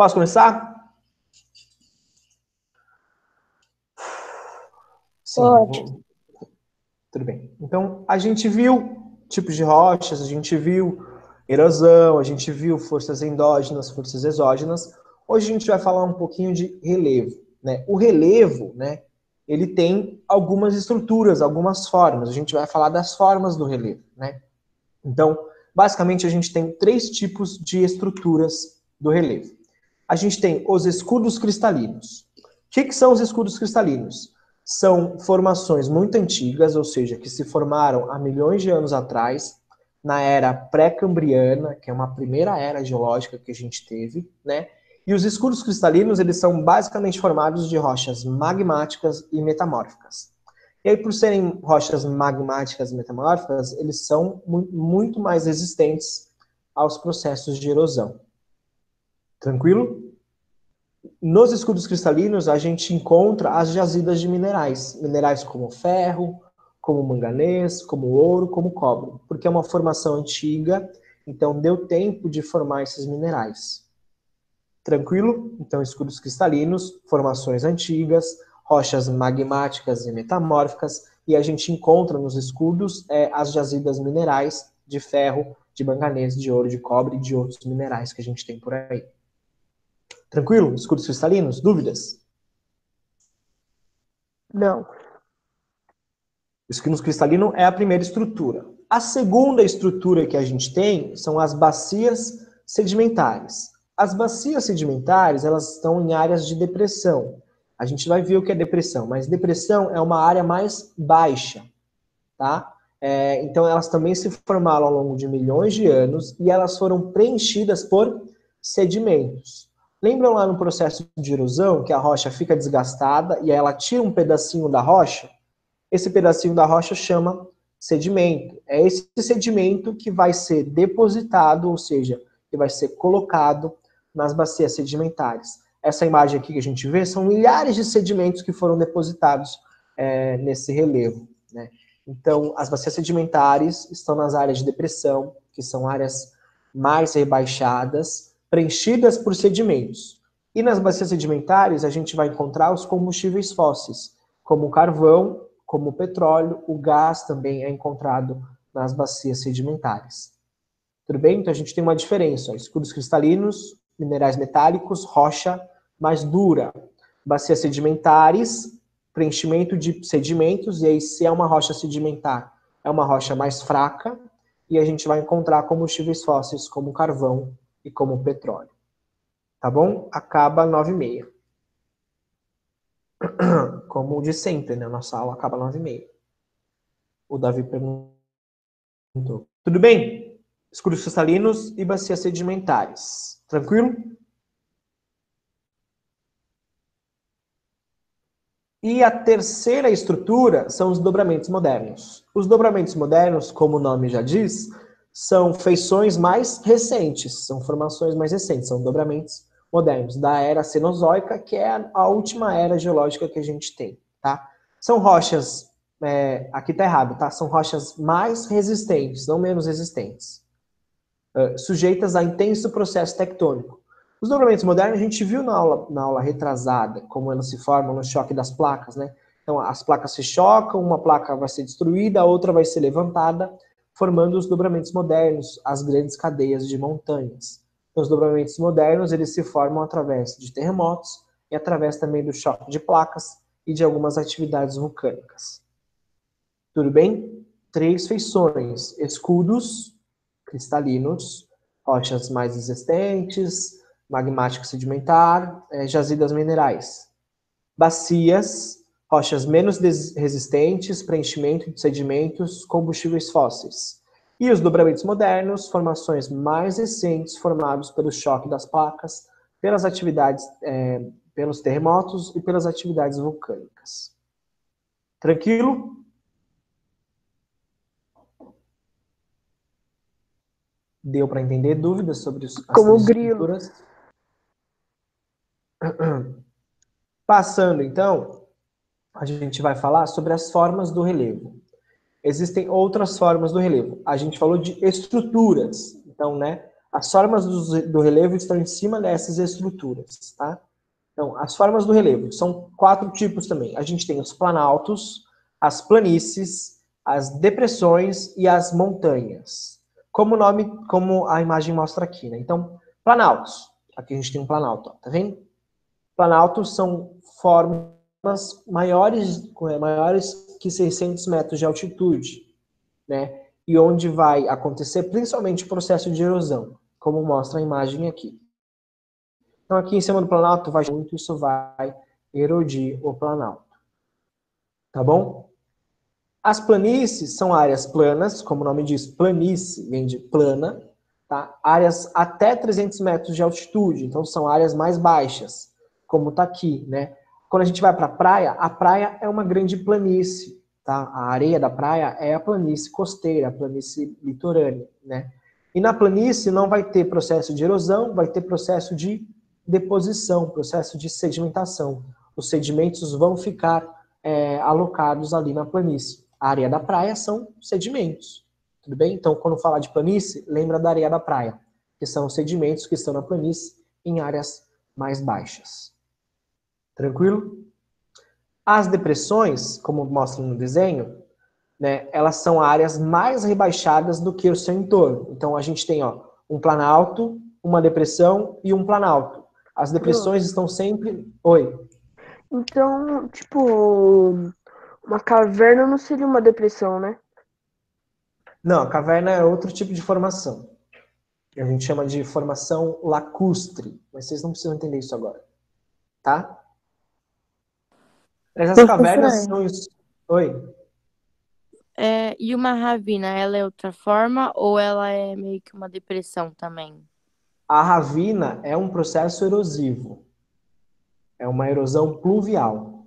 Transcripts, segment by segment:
Posso começar? Sim, tudo bem. Então, a gente viu tipos de rochas, a gente viu erosão, a gente viu forças endógenas, forças exógenas. Hoje a gente vai falar um pouquinho de relevo, né? O relevo, né, ele tem algumas estruturas, algumas formas. A gente vai falar das formas do relevo, né? Então, basicamente, a gente tem 3 tipos de estruturas do relevo. A gente tem os escudos cristalinos. O que são os escudos cristalinos? São formações muito antigas, ou seja, que se formaram há milhões de anos atrás, na era pré-cambriana, que é uma primeira era geológica que a gente teve, né? E os escudos cristalinos, eles são basicamente formados de rochas magmáticas e metamórficas. E aí, por serem rochas magmáticas e metamórficas, eles são muito mais resistentes aos processos de erosão. Tranquilo? Nos escudos cristalinos, a gente encontra as jazidas de minerais. Minerais como ferro, como manganês, como ouro, como cobre. Porque é uma formação antiga, então deu tempo de formar esses minerais. Tranquilo? Então, escudos cristalinos, formações antigas, rochas magmáticas e metamórficas, e a gente encontra nos escudos as jazidas minerais de ferro, de manganês, de ouro, de cobre e de outros minerais que a gente tem por aí. Tranquilo? Escudos cristalinos? Dúvidas? Não. O escudo cristalino é a primeira estrutura. A segunda estrutura que a gente tem são as bacias sedimentares. As bacias sedimentares, elas estão em áreas de depressão. A gente vai ver o que é depressão, mas depressão é uma área mais baixa, tá? Então, elas também se formaram ao longo de milhões de anos e elas foram preenchidas por sedimentos. Lembram lá no processo de erosão que a rocha fica desgastada e aí ela tira um pedacinho da rocha? Esse pedacinho da rocha chama sedimento. É esse sedimento que vai ser depositado, ou seja, que vai ser colocado nas bacias sedimentares. Essa imagem aqui que a gente vê são milhares de sedimentos que foram depositados nesse relevo, né? Então, as bacias sedimentares estão nas áreas de depressão, que são áreas mais rebaixadas, preenchidas por sedimentos. E nas bacias sedimentares, a gente vai encontrar os combustíveis fósseis, como o carvão, como o petróleo, o gás também é encontrado nas bacias sedimentares. Tudo bem? Então a gente tem uma diferença. Escudos cristalinos, minerais metálicos, rocha mais dura. Bacias sedimentares, preenchimento de sedimentos, e aí se é uma rocha sedimentar, é uma rocha mais fraca, e a gente vai encontrar combustíveis fósseis como carvão e como petróleo. Tá bom? Acaba 9h30. Como de sempre, né? Nossa aula acaba 9h30. O Davi perguntou. Tudo bem? Escudos cristalinos e bacias sedimentares. Tranquilo? E a terceira estrutura são os dobramentos modernos. Os dobramentos modernos, como o nome já diz, são feições mais recentes, são formações mais recentes, são dobramentos modernos, da era Cenozoica, que é a última era geológica que a gente tem, tá? São rochas, aqui tá errado, tá? São rochas mais resistentes, não menos resistentes, sujeitas a intenso processo tectônico. Os dobramentos modernos a gente viu na aula retrasada, como elas se formam no choque das placas, né? Então, as placas se chocam, uma placa vai ser destruída, a outra vai ser levantada, formando os dobramentos modernos, as grandes cadeias de montanhas. Então, os dobramentos modernos, eles se formam através de terremotos e através também do choque de placas e de algumas atividades vulcânicas. Tudo bem? 3 feições: escudos cristalinos, rochas mais resistentes, magmático sedimentar, jazidas minerais. Bacias, rochas menos resistentes, preenchimento de sedimentos, combustíveis fósseis. E os dobramentos modernos, formações mais recentes, formados pelo choque das placas, pelas atividades, pelos terremotos e pelas atividades vulcânicas. Tranquilo? Deu para entender dúvidas sobre as Como três grilo. estruturas? Passando, então, a gente vai falar sobre as formas do relevo. Existem outras formas do relevo. A gente falou de estruturas. Então, né, As formas do relevo estão em cima dessas estruturas, tá? Então, as formas do relevo são 4 tipos também. A gente tem os planaltos, as planícies, as depressões e as montanhas. Como a imagem mostra aqui, né? Então, planaltos. Aqui a gente tem um planalto, ó, tá vendo? Planaltos são formas maiores que 600 metros de altitude, né? E onde vai acontecer principalmente o processo de erosão, como mostra a imagem aqui. Então, aqui em cima do planalto vai muito, isso vai erodir o planalto. Tá bom? As planícies são áreas planas, como o nome diz, planície vem de plana, tá? Áreas até 300 metros de altitude, então são áreas mais baixas, como está aqui, né? Quando a gente vai para a praia é uma grande planície, tá? A areia da praia é a planície costeira, a planície litorânea, né? E na planície não vai ter processo de erosão, vai ter processo de deposição, processo de sedimentação. Os sedimentos vão ficar alocados ali na planície. A areia da praia são sedimentos, tudo bem? Então, quando falar de planície, lembra da areia da praia, que são os sedimentos que estão na planície em áreas mais baixas. Tranquilo? As depressões, como mostra no desenho, né, elas são áreas mais rebaixadas do que o seu entorno. Então, a gente tem um planalto, uma depressão e um planalto. As depressões estão sempre... Oi? Então, tipo, uma caverna não seria uma depressão, né? Não, a caverna é outro tipo de formação. A gente chama de formação lacustre, mas vocês não precisam entender isso agora, tá? Essas cavernas Professor, são... Oi? e uma ravina, ela é outra forma ou ela é meio que uma depressão também? A ravina é um processo erosivo. É uma erosão pluvial,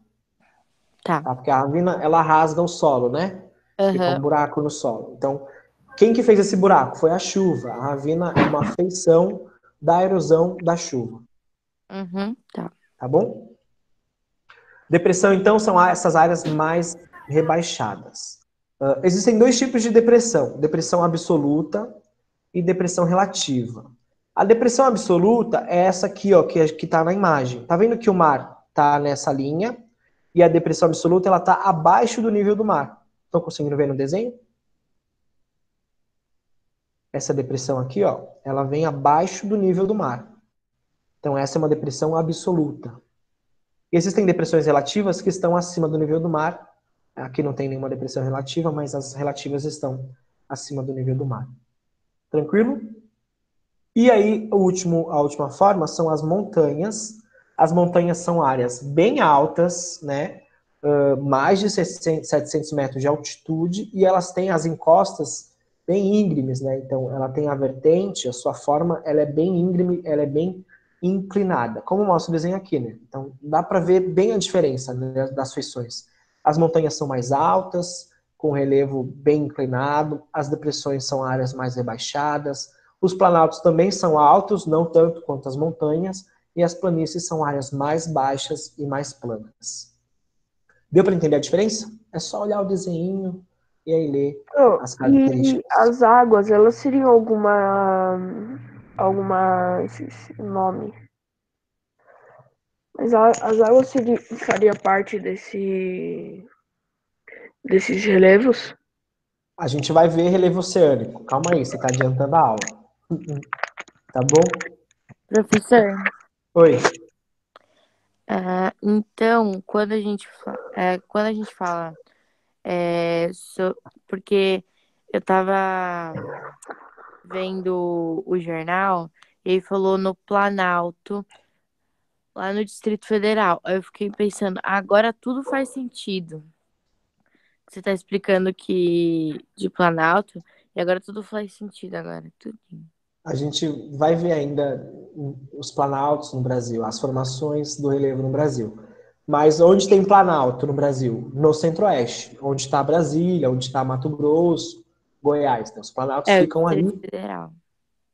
Tá. tá? Porque a ravina, ela rasga o solo, né? Fica um Aham. buraco no solo. Então, quem que fez esse buraco? Foi a chuva. A ravina é uma feição da erosão da chuva, Uhum. Tá. tá bom? Depressão, então, são essas áreas mais rebaixadas. Existem 2 tipos de depressão: depressão absoluta e depressão relativa. A depressão absoluta é essa aqui, ó, que está na imagem. Tá vendo que o mar está nessa linha e a depressão absoluta ela está abaixo do nível do mar. Estão conseguindo ver no desenho? Essa depressão aqui, ó, ela vem abaixo do nível do mar. Então essa é uma depressão absoluta. E existem depressões relativas que estão acima do nível do mar. Aqui não tem nenhuma depressão relativa, mas as relativas estão acima do nível do mar. Tranquilo? E aí, a última forma são as montanhas. As montanhas são áreas bem altas, né? Mais de 700 metros de altitude, e elas têm as encostas bem íngremes, né? Então, ela tem a vertente, a sua forma, ela é bem íngreme, ela é bem inclinada, como mostra o desenho aqui, né? Então, dá para ver bem a diferença, né, das feições. As montanhas são mais altas, com relevo bem inclinado, as depressões são áreas mais rebaixadas, os planaltos também são altos, não tanto quanto as montanhas, e as planícies são áreas mais baixas e mais planas. Deu para entender a diferença? É só olhar o desenho e aí ler Oh, as e características. as águas, elas seriam esqueci o nome. Mas as águas faria parte desses relevos? A gente vai ver relevo oceânico. Calma aí, você está adiantando a aula. Tá bom? Professor, Oi. então, quando a gente fala, porque eu tava vendo o jornal e aí falou no Planalto, lá no Distrito Federal. Aí eu fiquei pensando, agora tudo faz sentido. Você tá explicando que de Planalto, e agora tudo faz sentido agora, tudo. A gente vai ver ainda os planaltos no Brasil, as formações do relevo no Brasil. Mas onde tem planalto no Brasil? No Centro-Oeste, onde está Brasília, onde está Mato Grosso, Goiás. Né? Os planaltos É, o ficam Distrito ali. Federal.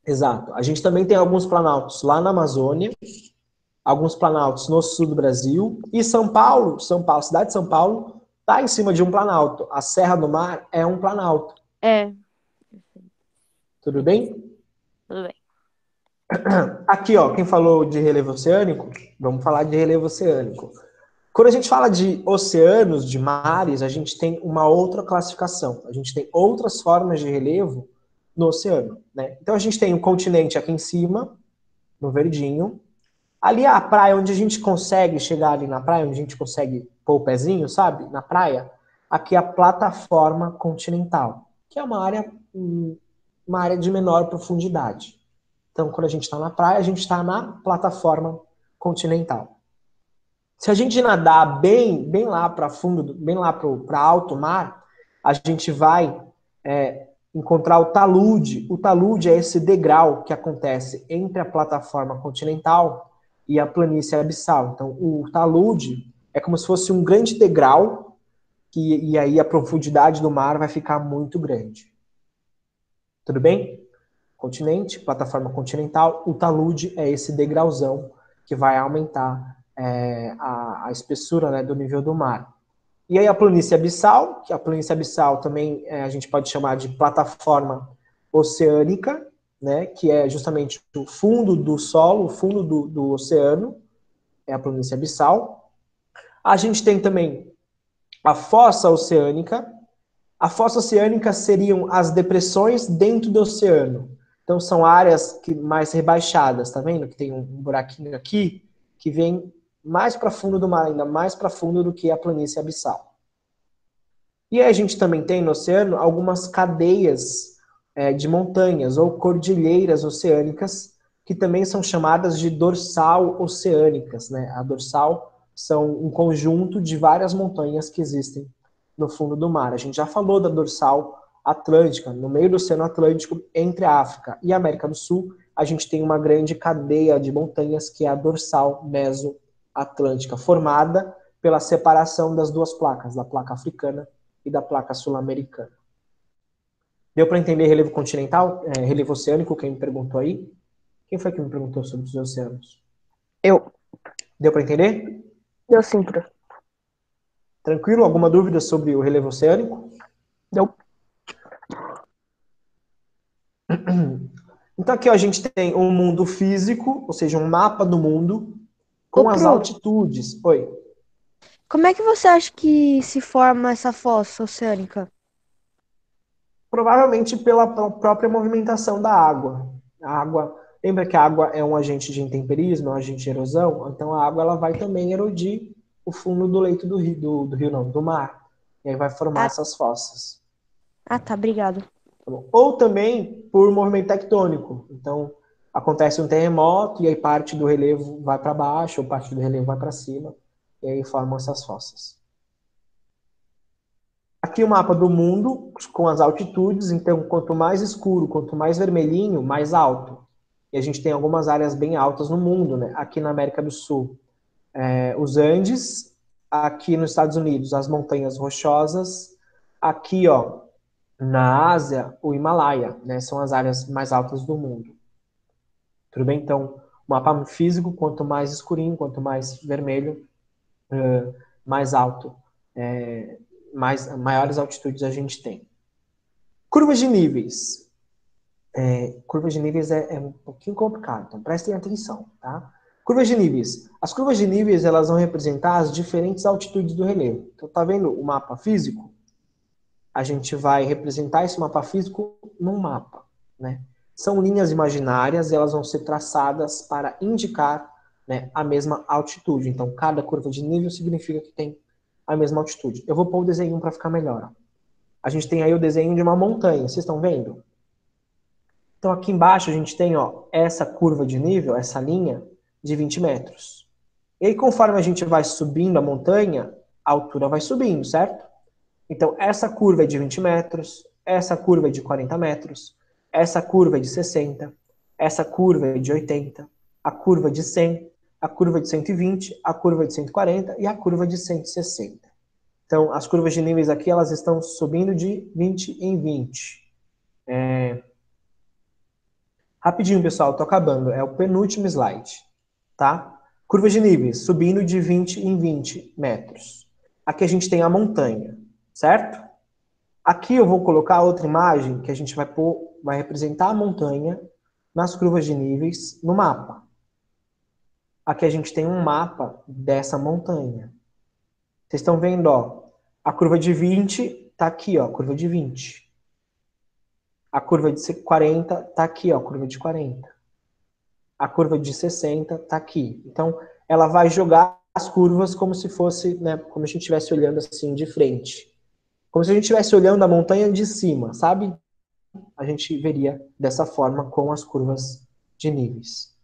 Exato. A gente também tem alguns planaltos lá na Amazônia, alguns planaltos no sul do Brasil. E São Paulo, cidade de São Paulo, está em cima de um planalto. A Serra do Mar é um planalto. É, Tudo bem? tudo bem. Aqui, ó, quem falou de relevo oceânico, vamos falar de relevo oceânico. Quando a gente fala de oceanos, de mares, a gente tem uma outra classificação. A gente tem outras formas de relevo no oceano, né? Então a gente tem o continente aqui em cima, no verdinho. Ali é a praia onde a gente consegue chegar ali na praia, onde a gente consegue pôr o pezinho, sabe? Na praia. Aqui é a plataforma continental, que é uma área de menor profundidade. Então, quando a gente está na praia, a gente está na plataforma continental. Se a gente nadar bem lá para fundo, bem lá para alto mar, a gente vai encontrar o talude. O talude é esse degrau que acontece entre a plataforma continental e a planície abissal. Então, o talude é como se fosse um grande degrau, e aí a profundidade do mar vai ficar muito grande. Tudo bem? Continente, plataforma continental. O talude é esse degrauzão que vai aumentar a espessura, né, do nível do mar. E aí a planície abissal, que a planície abissal também a gente pode chamar de plataforma oceânica, né, que é justamente o fundo do solo, o fundo do oceano, é a planície abissal. A gente tem também a fossa oceânica. A fossa oceânica seriam as depressões dentro do oceano. Então são áreas mais rebaixadas, tá vendo? Que tem um buraquinho aqui que vem mais para fundo do mar, ainda mais para fundo do que a planície abissal. E aí a gente também tem no oceano algumas cadeias de montanhas ou cordilheiras oceânicas, que também são chamadas de dorsal oceânicas, né? A dorsal são um conjunto de várias montanhas que existem no fundo do mar. A gente já falou da dorsal atlântica, no meio do Oceano Atlântico, entre a África e a América do Sul, a gente tem uma grande cadeia de montanhas que é a dorsal mesoatlântica, formada pela separação das duas placas, da placa africana e da placa sul-americana. Deu para entender relevo continental, relevo oceânico, quem me perguntou aí? Quem foi que me perguntou sobre os oceanos? Eu. Deu para entender? Deu sim, prof. Tranquilo? Alguma dúvida sobre o relevo oceânico? Deu. Então aqui ó, a gente tem um mundo físico, ou seja, um mapa do mundo com as Prof, altitudes. Oi. como é que você acha que se forma essa fossa oceânica? Provavelmente pela própria movimentação da água. A água, lembra que a água é um agente de intemperismo, é um agente de erosão? Então a água ela vai também erodir o fundo do leito do rio, do rio não, do mar. E aí vai formar essas fossas. Tá, obrigado. Tá bom? Ou também por movimento tectônico. Então acontece um terremoto e aí parte do relevo vai para baixo, ou parte do relevo vai para cima, e aí formam essas fossas. Aqui o mapa do mundo com as altitudes, então quanto mais escuro, quanto mais vermelhinho, mais alto. E a gente tem algumas áreas bem altas no mundo, né? Aqui na América do Sul, os Andes, aqui nos Estados Unidos, as montanhas rochosas, aqui, ó, na Ásia, o Himalaia, né? São as áreas mais altas do mundo. Tudo bem? Então, o mapa físico, quanto mais escurinho, quanto mais vermelho, mais alto, maiores altitudes a gente tem. Curvas de níveis. Curvas de níveis é um pouquinho complicado, então prestem atenção, tá? Curvas de níveis. As curvas de níveis, elas vão representar as diferentes altitudes do relevo. Então, tá vendo o mapa físico? A gente vai representar esse mapa físico num mapa, né? São linhas imaginárias e elas vão ser traçadas para indicar, né, a mesma altitude. Então, cada curva de nível significa que tem a mesma altitude. Eu vou pôr o desenho para ficar melhor. A gente tem aí o desenho de uma montanha, vocês estão vendo? Então aqui embaixo a gente tem ó, essa curva de nível, essa linha de 20 metros. E aí conforme a gente vai subindo a montanha, a altura vai subindo, certo? Então essa curva é de 20 metros, essa curva é de 40 metros, essa curva é de 60, essa curva é de 80, a curva de 100, a curva de 120, a curva de 140 e a curva de 160. Então as curvas de níveis aqui elas estão subindo de 20 em 20. Rapidinho, pessoal, tô acabando. É o penúltimo slide, tá? Curva de níveis, subindo de 20 em 20 metros. Aqui a gente tem a montanha, certo? Aqui eu vou colocar outra imagem que a gente vai representar a montanha nas curvas de níveis no mapa. Aqui a gente tem um mapa dessa montanha. Vocês estão vendo, ó, a curva de 20 está aqui, ó, a curva de 20. A curva de 40 está aqui, ó, a curva de 40. A curva de 60 está aqui. Então, ela vai jogar as curvas como se fosse, né, como se a gente estivesse olhando assim de frente. Como se a gente estivesse olhando a montanha de cima, sabe? A gente veria dessa forma com as curvas de níveis.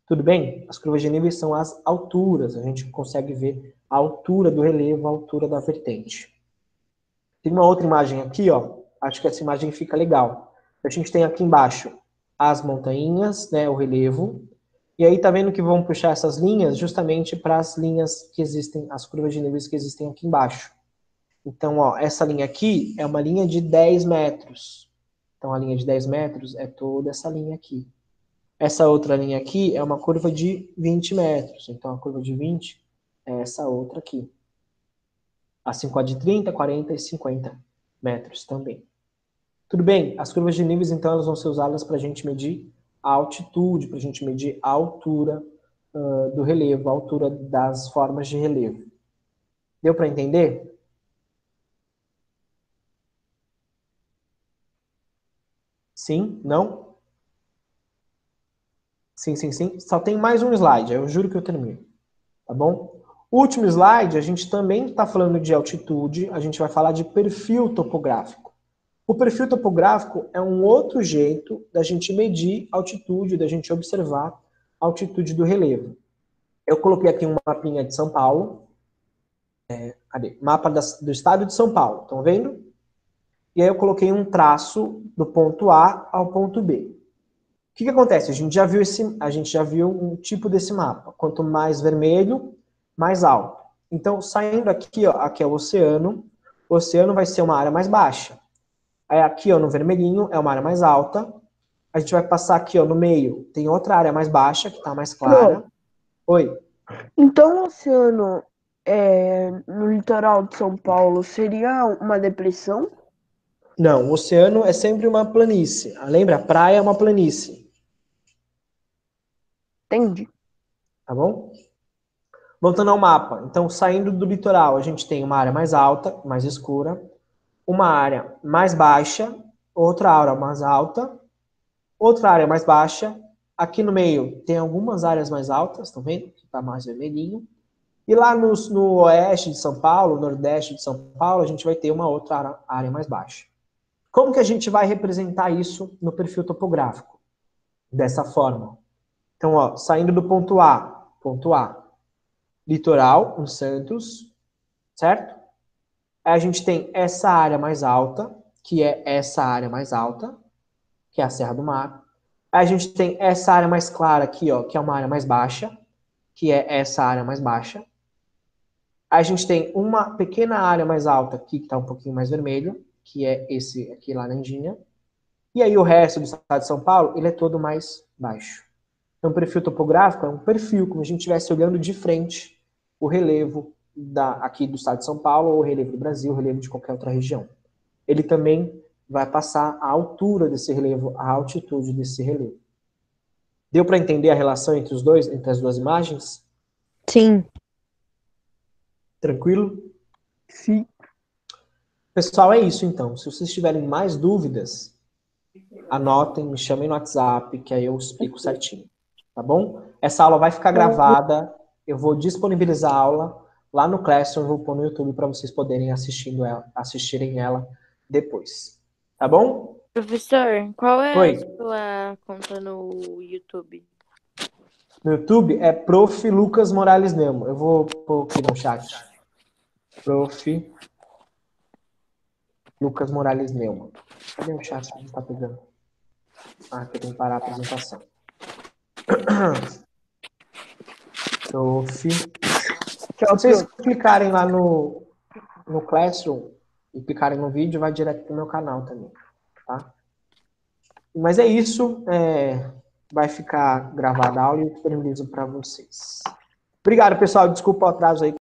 Tudo bem? As curvas de níveis são as alturas. A gente consegue ver a altura do relevo, a altura da vertente. Tem uma outra imagem aqui, ó. Acho que essa imagem fica legal. A gente tem aqui embaixo as montanhas, né, o relevo. E aí tá vendo que vão puxar essas linhas justamente para as linhas que existem, as curvas de níveis que existem aqui embaixo. Então, ó, essa linha aqui é uma linha de 10 metros. Então, a linha de 10 metros é toda essa linha aqui. Essa outra linha aqui é uma curva de 20 metros. Então, a curva de 20 é essa outra aqui. Assim como a de 30, 40 e 50 metros também. Tudo bem? As curvas de níveis, então, elas vão ser usadas para a gente medir a altitude, para a gente medir a altura do relevo, a altura das formas de relevo. Deu para entender? Sim? Não? Sim, sim, sim. Só tem mais um slide, eu juro que eu termino. Tá bom? Último slide, a gente também está falando de altitude, a gente vai falar de perfil topográfico. O perfil topográfico é um outro jeito da gente medir a altitude, da gente observar a altitude do relevo. Eu coloquei aqui um mapinha de São Paulo, cadê? Mapa do estado de São Paulo, estão vendo? E aí eu coloquei um traço do ponto A ao ponto B. O que acontece? A gente já viu um tipo desse mapa. Quanto mais vermelho, mais alto. Então, saindo aqui, ó, aqui é o oceano. O oceano vai ser uma área mais baixa. Aí aqui, ó, no vermelhinho, é uma área mais alta. A gente vai passar aqui, ó, no meio. Tem outra área mais baixa, que está mais clara. Oi. Então, o oceano no litoral de São Paulo seria uma depressão? Não, o oceano é sempre uma planície. Lembra? A praia é uma planície. Entendi. Tá bom? Voltando ao mapa. Então, saindo do litoral, a gente tem uma área mais alta, mais escura. Uma área mais baixa, outra área mais alta, outra área mais baixa. Aqui no meio tem algumas áreas mais altas, estão vendo? Que está mais vermelhinho. E lá no oeste de São Paulo, nordeste de São Paulo, a gente vai ter uma outra área mais baixa. Como que a gente vai representar isso no perfil topográfico? Dessa forma. Então, ó, saindo do ponto A, litoral, em Santos, certo? Aí a gente tem essa área mais alta, que é essa área mais alta, que é a Serra do Mar. Aí a gente tem essa área mais clara aqui, ó, que é uma área mais baixa, que é essa área mais baixa. Aí a gente tem uma pequena área mais alta aqui, que está um pouquinho mais vermelho, que é esse aqui, laranjinha. E aí o resto do estado de São Paulo, ele é todo mais baixo. Então, o perfil topográfico é um perfil, como se a gente estivesse olhando de frente o relevo aqui do estado de São Paulo, ou o relevo do Brasil, o relevo de qualquer outra região. Ele também vai passar a altura desse relevo, a altitude desse relevo. Deu para entender a relação entre os dois, entre as duas imagens? Sim. Tranquilo? Sim. Pessoal, é isso então. Se vocês tiverem mais dúvidas, anotem, me chamem no WhatsApp, que aí eu explico certinho. Tá bom? Essa aula vai ficar gravada, eu vou disponibilizar a aula lá no Classroom, vou pôr no YouTube para vocês poderem assistirem ela depois. Tá bom? Professor, qual é Oi. a sua conta no YouTube? No YouTube é Prof. Lucas Morales Nemo. Eu vou pôr aqui no chat. Prof. Lucas Morales Nemo. Cadê o chat? Não tá pegando. Ah, aqui eu tenho que parar a apresentação. Prof. Se vocês clicarem lá no Classroom e clicarem no vídeo, vai direto pro meu canal também, tá? Mas é isso. Vai ficar gravada a aula e eu disponibilizo para vocês. Obrigado, pessoal. Desculpa o atraso aí.